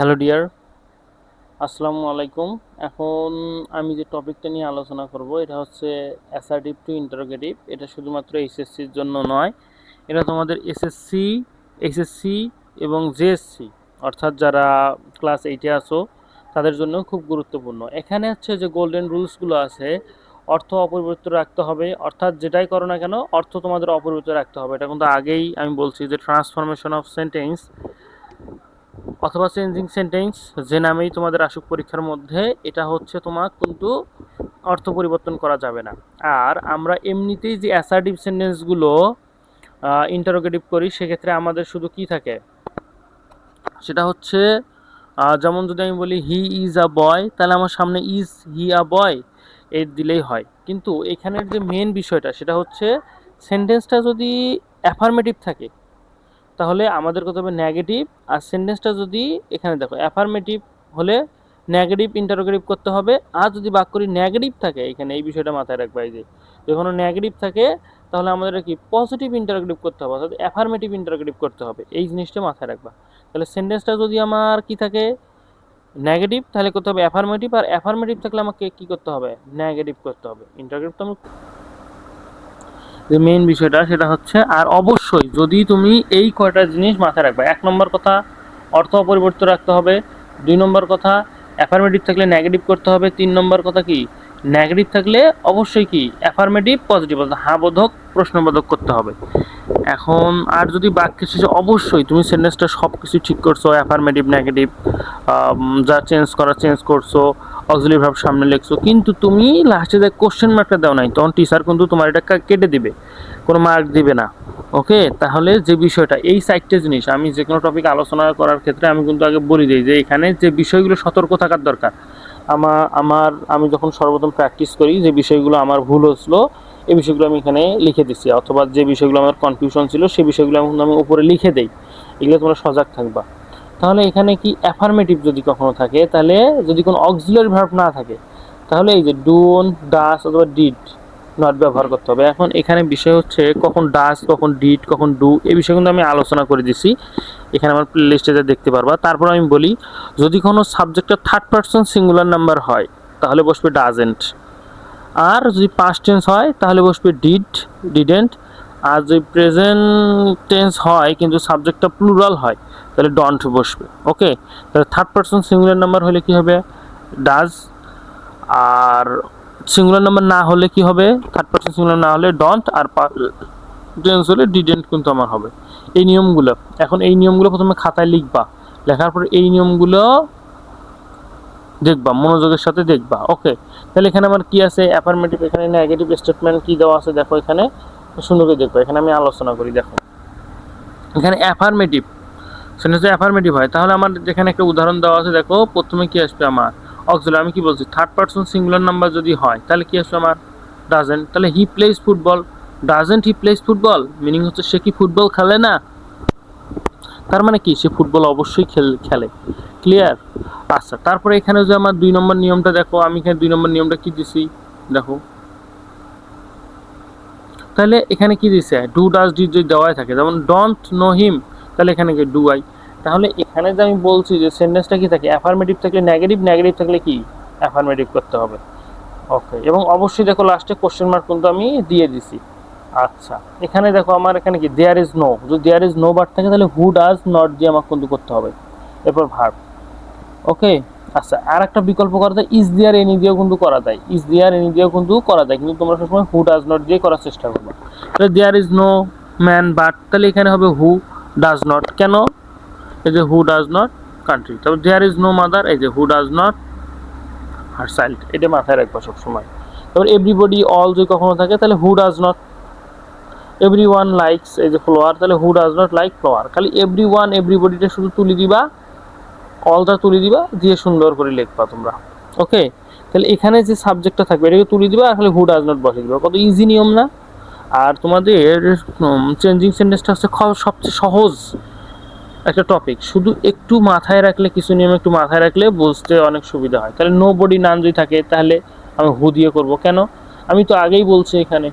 Hello dear, আসসালামু আলাইকুম। এখন আমি যে টপিকটা নিয়ে আলোচনা করব এটা হচ্ছে অ্যাসার্টিভ টু ইন্টারোগেটিভ। এটা শুধুমাত্র এইচএসসির জন্য নয়, এটা তোমাদের এসএসসি, এইচএসসি এবং জেএসসি অর্থাৎ যারা ক্লাস 8-এ আছো তাদের জন্য খুব গুরুত্বপূর্ণ। এখানে হচ্ছে যে গোল্ডেন রুলসগুলো আছে, অর্থ অপরিবর্তিত রাখতে হবে, অর্থাৎ যেটাই করো না কেন অর্থ তোমাদের অপরিবর্তিত রাখতে হবে। এটা কিন্তু আগেই আমি বলছি যে ট্রান্সফরমেশন অফ সেন্টেন্স অথবা চেঞ্জিং সেন্টেন্স যে নামেই তোমাদের আসুক পরীক্ষার মধ্যে, এটা হচ্ছে তোমার কিন্তু অর্থ পরিবর্তন করা যাবে না। আর আমরা এমনিতেই যে অ্যাসার্টিভ সেন্টেন্সগুলো ইন্টারোগেটিভ করি সেক্ষেত্রে আমাদের শুধু কি থাকে, সেটা হচ্ছে যেমন যদি আমি বলি হি ইজ আ বয়, তাহলে আমার সামনে ইজ হি আ বয় এই দিলেই হয়। কিন্তু এখানের যে মেন বিষয়টা সেটা হচ্ছে সেন্টেন্সটা যদি অ্যাফার্মেটিভ থাকে তাহলে আমাদের করতে হবে নেগেটিভ। আর সেন্টেন্সটা যদি এখানে দেখো অ্যাফার্মেটিভ হলে নেগেটিভ ইন্টারোগেটিভ করতে হবে। আর যদি বাক্যটি নেগেটিভ থাকে, এখানে এই বিষয়টা মাথায় রাখবা, এই যে যখন নেগেটিভ থাকে তাহলে আমাদের কি পজিটিভ ইন্টারোগেটিভ করতে হবে, অর্থাৎ অ্যাফার্মেটিভ ইন্টারোগেটিভ করতে হবে। এই জিনিসটা মাথায় রাখবা। তাহলে সেন্টেন্সটা যদি আমার কি থাকে নেগেটিভ, তাহলে করতে হবে অ্যাফার্মেটিভ। আর অ্যাফার্মেটিভ থাকলে আমাকে কি করতে হবে, নেগেটিভ করতে হবে। ইন্টারোগেটিভ তো যে মেইন বিষয়টা সেটা হচ্ছে। আর অবশ্যই যদি তুমি এই কয়টা জিনিস মাথায় রাখবে, 1 নম্বর কথা অর্থ অপরিবর্তিত রাখতে হবে, 2 নম্বর কথা অ্যাফার্মেটিভ থাকলে নেগেটিভ করতে হবে, 3 নম্বর কথা কি নেগেটিভ থাকলে অবশ্যই কি অ্যাফার্মেটিভ পজিটিভ অর্থাৎ হ্যাঁ বোধক প্রশ্নবোধক করতে হবে। এখন আর যদি বাক্যের শেষে অবশ্যই তুমি সেন্টেন্সটা সব কিছু ঠিক করছো, অ্যাফার্মেটিভ নেগেটিভ যা চেঞ্জ করা চেঞ্জ করছো, অক্সিলারি ভার্ব সামনে লিখছো, কিন্তু তুমি লাস্টে যে কোশ্চেন মার্কটা দাও নাই, তখন টিচার কিন্তু তোমার এটা কেটে দিবে, কোনো মার্ক দিবে না। ওকে, তাহলে যে বিষয়টা এই 4টে জিনিস আমি যে কোনো টপিক আলোচনা করার ক্ষেত্রে আমি কিন্তু আগে বলে দিই যে এখানে যে বিষয়গুলো সতর্ক থাকার দরকার। আমি যখন সর্বপ্রথম প্র্যাকটিস করি যে বিষয়গুলো আমার ভুল হচ্ছিলো এই বিষয়গুলো আমি এখানে লিখে দিচ্ছি, অথবা যে বিষয়গুলো আমার কনফিউশন ছিল সেই বিষয়গুলো আমি উপরে লিখে দেই। এগুলো তোমরা সজাগ থাকবা। তাহলে এখানে কি অ্যাফার্মেটিভ যদি কখনো থাকে, তাহলে যদি কোনো অক্সিলারি ভার্ব না থাকে তাহলে এই যে ডোন, ডাস অথবা ডিড নট ব্যবহার করতে হবে। এখন এখানে বিষয় হচ্ছে কখন ডাস, কখন ডিড, কখন ডু, এই বিষয় কিন্তু আমি আলোচনা করে দিছি, এখানে আমার প্লে লিস্টে দেখতে পারবা। তারপর আমি বলি যদি কোনো সাবজেক্টের থার্ড পারসন সিঙ্গুলার নাম্বার হয় তাহলে বসবে ডাজেন্ট। আর যদি পাস্ট টেন্স হয় তাহলে বসবে ডিড, ডিডেন্ট। আর যদি প্রেজেন্ট টেন্স হয় কিন্তু সাবজেক্টটা প্লুরাল হয় তাহলে ডন্ট বসবে। ওকে, তাহলে থার্ড পারসন সিঙ্গুলার নাম্বার হলে কি হবে, ডাজ। আর সিঙ্গুলার নাম্বার না হলে কি হবে, থার্ড পারসন সিঙ্গুলার না হলে ডন্ট। আর টেন্স হলে ডিডেন্ট কিন্তু আমার হবে। এই নিয়মগুলো, এখন এই নিয়মগুলো প্রথমে খাতায় লিখবা, লেখার পর এই নিয়মগুলো দেখবা, মনোযোগের সাথে দেখবা। ওকে, তাহলে এখানে আমার কি আছে অ্যাফার্মেটিভ, এখানে নেগেটিভ স্টেটমেন্ট কি দেওয়া আছে দেখো, এখানে সুন্দর করে দেখো, এখানে আমি আলোচনা করি। দেখো এখানে অ্যাফার্মেটিভ সেন্টেন্সে অ্যাফার্মেটিভ হয় তাহলে আমার যেখানে একটা উদাহরণ দেওয়া আছে দেখো, প্রথমে কি আসবে আমার অক্সিলারি। আমি কি বলছি থার্ড পারসন সিঙ্গুলার নাম্বার যদি হয় তাহলে কি আসবে আমার ডাজেন্ট। তাহলে he plays football, doesn't he plays football, meaning হচ্ছে সে কি ফুটবল খেলে না, তার মানে কি সে ফুটবল অবশ্যই খেলে। ক্লিয়ার? আচ্ছা, তারপরে এখানে যে আমার 2 নম্বর নিয়মটা দেখো, আমি এখানে 2 নম্বর নিয়মটা কি দিছি দেখো, তাহলে এখানে কি দিছে ডু ডাজ ডিড যদি দেওয়াই থাকে, যেমন ডোন্ট নো হিম তাহলে এখানে কি ডু আই। তাহলে এখানে যে আমি বলছি যে সেন্টেন্সটা কি থাকে অ্যাফার্মেটিভ থাকলে নেগেটিভ, নেগেটিভ থাকলে কি অ্যাফার্মেটিভ করতে হবে। ওকে, এবং অবশ্যই দেখো লাস্টে কোশ্চেন মার্ক কিন্তু আমি দিয়ে দিছি। আচ্ছা, এখানে দেখো আমার এখানে কি দেয়ার ইজ নো, যদি দেয়ার ইজ নো বার্ড থাকে তাহলে হু ডাজ নট দিয়ে আমাকে কিন্তু করতে হবে, এরপর ভার্ব। ওকে, আচ্ছা, আর একটা বিকল্প করা যায় ইজ দেয়ার এনি দিয়েও কিন্তু করা যায়, ইজ দেয়ার এনি দিয়েও কিন্তু করা যায়, কিন্তু তোমরা সবসময় হু ডাজ নট দিয়ে করার চেষ্টা করবে। তাহলে there is no man but, তাহলে এখানে হবে হু ডাজ নট, কেন এই যে হু ডাজ নট কান্ট্রি। তারপর দেয়ার ইজ নো মাদার, এই যে who does not her child, এটা মাথায় রাখবা সবসময়। তারপর এভরিবডি অল যদি কখনো থাকে তাহলে who does not, every one likes এই যে ফ্লোয়ার, তাহলে who does not like flower. খালি এভরি ওয়ান এভরিবডিটা শুধু তুলে দিবা, অলটা তুলে দিবা, দিয়ে সুন্দর করে লিখবা তোমরা। ওকে, তাহলে এখানে যে সাবজেক্টটা থাকবে এটাকে তুলে দিবা, আর খালি হু ডাজ নট বসে দিবা। কত ইজি নিয়ম না? আর তোমাদের চেঞ্জিং সেন্টেন্সটা হচ্ছে সবচেয়ে সহজ একটা টপিক, শুধু একটু মাথায় রাখলে, কিছু নিয়ম একটু মাথায় রাখলে বুঝতে অনেক সুবিধা হয়। তাহলে নো বডি নান যদি থাকে তাহলে আমি হু দিয়ে করব, কেন আমি তো আগেই বলছি এখানে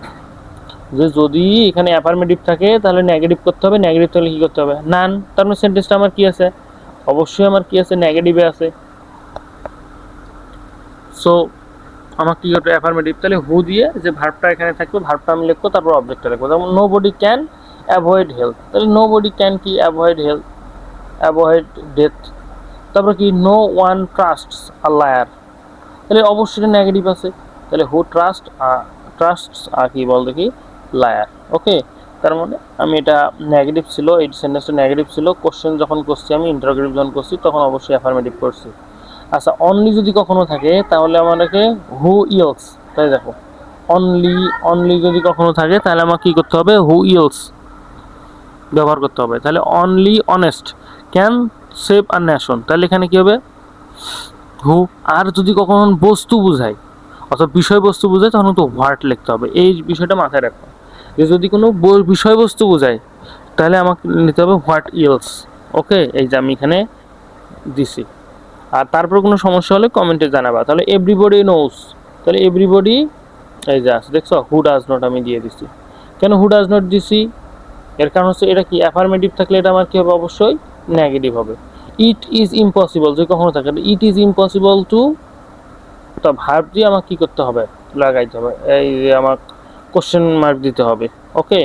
যে যদি এখানে অ্যাফার্মেটিভ থাকে তাহলে নেগেটিভ করতে হবে, নেগেটিভ থাকলে কী করতে হবে নান। তার মানে সেন্টেন্সটা আমার কী আছে অবশ্যই আমার কি আছে, নেগেটিভে আছে। সো আমার কি করতে অ্যাফার্মেটিভ, তাহলে হু দিয়ে যে ভার্বটা এখানে থাকবে, ভার্বটা আমি লিখবো, তারপর অবজেক্টটা লিখবো। যেমন nobody can avoid health, তাহলে নো বডি ক্যান কি অ্যাভয়েড হেলথ, অ্যাভয়েড ডেথ। তারপর কি no one trusts a liar, তাহলে অবশ্যই নেগেটিভ আছে, তাহলে হু ট্রাস্টস কি বল দেখি, লায়ার। ওকে, তার মানে আমি এটা নেগেটিভ ছিল, এই সেন্টেন্সটা নেগেটিভ ছিল। কোশ্চেন যখন করছি আমি, ইন্টারোগেটিভ যখন করছি, তখন অবশ্যই অ্যাফার্মেটিভ করছি। আচ্ছা, অনলি যদি কখনো থাকে তাহলে আমাদেরকে হু ইলস, তাই দেখো অনলি যদি কখনো থাকে তাহলে আমার কি করতে হবে, হু ইলস ব্যবহার করতে হবে। তাহলে only honest can save a nation, তাহলে এখানে কি হবে, হু। আর যদি কখনো বস্তু বোঝায় অথবা বিষয়বস্তু বোঝায় তখন তো হোয়াট লিখতে হবে। এই বিষয়টা মাথায় রাখো, যে যদি কোনো বিষয়বস্তু বোঝায় তাহলে আমাকে নিতে হবে হোয়াট ইলস। ওকে, এই যে আমি এখানে দিছি। আর তারপর কোনো সমস্যা হলে কমেন্টে জানাবা। তাহলে এভরিবডি নোস, তাহলে এভরিবডি এই যে আছে, দেখছো হু ডাজ নট আমি দিয়ে দিছি। কেন হু ডাজ নট দিছি, এর কারণ হচ্ছে এটা কি অ্যাফার্মেটিভ থাকলে এটা আমার কি হবে, অবশ্যই নেগেটিভ হবে। ইট ইজ ইম্পসিবল যদি কখনো থাকে, ইট ইজ ইম্পসিবল টু, তো ভার্ব দিয়ে আমার কি করতে হবে, লাগাইতে হবে, এই যে আমার কোশ্চেন মার্ক দিতে হবে। ওকে,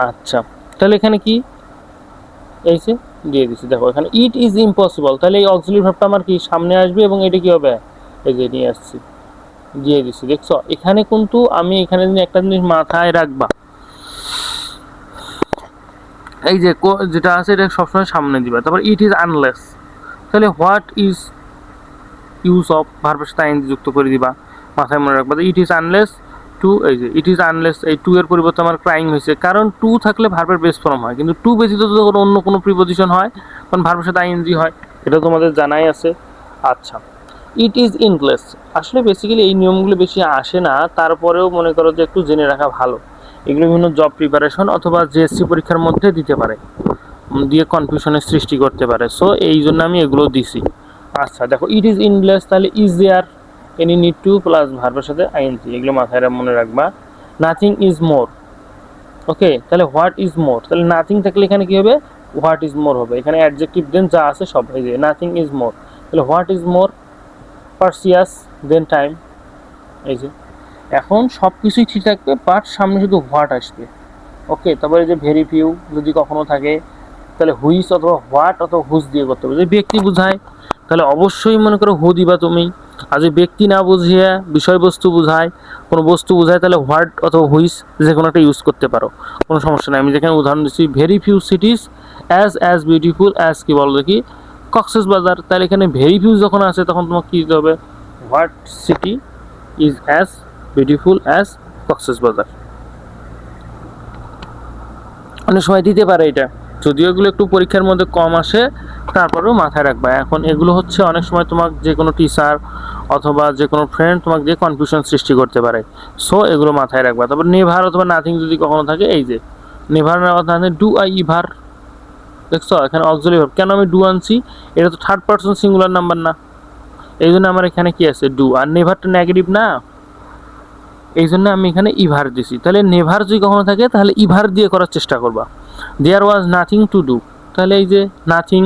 আচ্ছা, তাহলে এখানে কি এই যে দিয়ে দিছি, দেখো এখানে ইট ইজ ইম্পসিবল, তাহলে এই অক্সিলারি ভার্বটা আমার কি সামনে আসবে এবং এটা কি হবে, এই যে নিয়ে আসছি, দিয়ে দিছি। দেখছো এখানে কিন্তু আমি এখানে একটা জিনিস মাথায় রাখবা, এই যে যেটা আছে এটা সবসময় সামনে দিবা। তারপর ইট ইজ আনলেস, তাহলে হোয়াট ইজ ইউজ অফ ভার্বের সাথে আইএনজি যুক্ত করে দিবা, মাথায় মনে রাখবা। ইট ইজ আনলেস টু, এই যে ইট ইজ আনলেস, এই টু এর পরিবর্তে আমার ক্রাইং হয়েছে, কারণ টু থাকলে ভার্বের বেস ফর্ম হয়, কিন্তু টু ব্যতীত যখন অন্য কোনো প্রিপোজিশন হয় তখন ভার্বের সাথে আইএনজি হয়, এটা তোমাদের জানাই আছে। আচ্ছা, ইট ইজ ইনলেস, আসলে বেসিক্যালি এই নিয়মগুলো বেশি আসে না, তারপরেও মনে করো যে একটু জেনে রাখা ভালো। এগুলো বিভিন্ন জব প্রিপারেশন অথবা জিএসসি পরীক্ষার মধ্যে দিতে পারে, দিয়ে কনফিউশনের সৃষ্টি করতে পারে। সো এই জন্য আমি এগুলো দিছি। আচ্ছা দেখো, ইট ইজ ইনলেস, তাহলে is there any need to plus ভার্বের সাথে আইএনজি, এগুলো মাথায় মনে রাখবা। নাথিং ইজ মোর, ওকে, তাহলে হোয়াট ইজ মোর, তাহলে নাথিং থাকলে এখানে কি হবে, হোয়াট ইজ মোর হবে। এখানে অ্যাডজেক্টিভ দেন যা আছে সব, এই যে নাথিং ইজ মোর, তাহলে what is more precious than time, এই যে এখন সব কিছুই ঠিক থাকবে, বাট সামনে শুধু হোয়াট আসবে। ওকে, তারপরে যে ভেরি ফিউ যদি কখনো থাকে তাহলে হুইস অথবা হোয়াট অথবা হুজ দিয়ে করতে হবে। যদি ব্যক্তি বোঝায় তাহলে অবশ্যই মনে করো হু দিবা তুমি, আর যদি ব্যক্তি না বুঝিয়ে বিষয়বস্তু বোঝায়, কোনো বস্তু বোঝায়, তাহলে হোয়াট অথবা হুইস যে কোনো একটা ইউজ করতে পারো, কোনো সমস্যা নেই। আমি যেখানে উদাহরণ দিচ্ছি, very few cities as beautiful as কি বলো দেখি, কক্সেস বাজার, তাহলে এখানে ভেরি ফিউ যখন আছে তখন তোমাকে কী দিতে হবে, what city is as beautiful as Cox's বাজার। অনেক সময় দিতে পারে এটা, যদিও এগুলো একটু পরীক্ষার মধ্যে কম আসে, তারপরেও মাথায় রাখবা। এখন এগুলো হচ্ছে অনেক সময় তোমার যে কোনো টিচার অথবা যে কোনো ফ্রেন্ড তোমাকে দিয়ে কনফিউশন সৃষ্টি করতে পারে, সো এগুলো মাথায় রাখবা। তারপর নেভার অথবা নাথিং যদি কখনো থাকে, এই যে নেভার না থাকে ডু আই ইভার, দেখছো এখানে অক্সিলারি ভার্ব, কেন আমি ডু আনছি, এটা তো থার্ড পারসন সিঙ্গুলার নাম্বার না, এই জন্য আমার এখানে কি আছে ডু, আর নেভারটা নেগেটিভ না, এই জন্য আমি এখানে ইভার দিছি। তাহলে নেভার যদি কখনো থাকে তাহলে ইভার দিয়ে করার চেষ্টা করবা। দেয়ার ওয়াজ নাথিং টু ডু, তাহলে এই যে নাথিং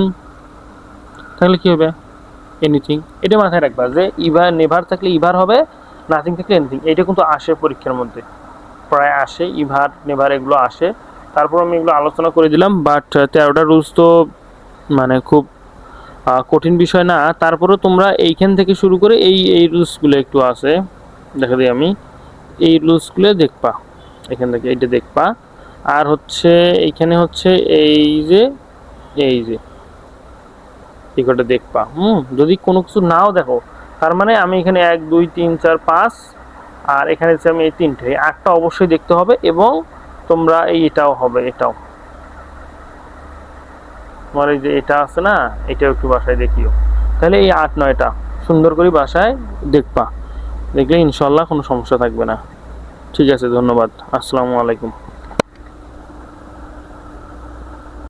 তাহলে কী হবে, এনিথিং, এটা মাথায় রাখবা যে ইভার নেভার থাকলে ইভার হবে, নাথিং থাকলে এনিথিং। এটা কিন্তু আসে পরীক্ষার মধ্যে, প্রায় আসে, ইভার নেভার এগুলো আসে। তারপর আমি এগুলো আলোচনা করে দিলাম, বাট 13টা রুলস তো মানে খুব কঠিন বিষয় না, তারপরেও তোমরা এইখান থেকে শুরু করে এই রুলসগুলো একটু আছে, দেখা দিই আমি, এই রুলসগুলো দেখবা, এখান থেকে এইটা দেখবা। আর হচ্ছে এইখানে হচ্ছে এই যে এই কটা দেখবা, যদি কোনো কিছু নাও দেখো, তার মানে আমি এখানে 1 2 3 4 5, আর এখানে হচ্ছে আমি এই 3টে, এই 8টা অবশ্যই দেখতে হবে, এবং তোমরা এটাও হবে, এটাও তোমার এই যে এটা আছে না, এটাও একটু বাসায় দেখিও। তাহলে এই 8 9টা সুন্দর করে বাসায় দেখবা, দেখলে ইনশাল্লাহ কোনো সমস্যা থাকবে না। ঠিক আছে, ধন্যবাদ, আসসালামু আলাইকুম।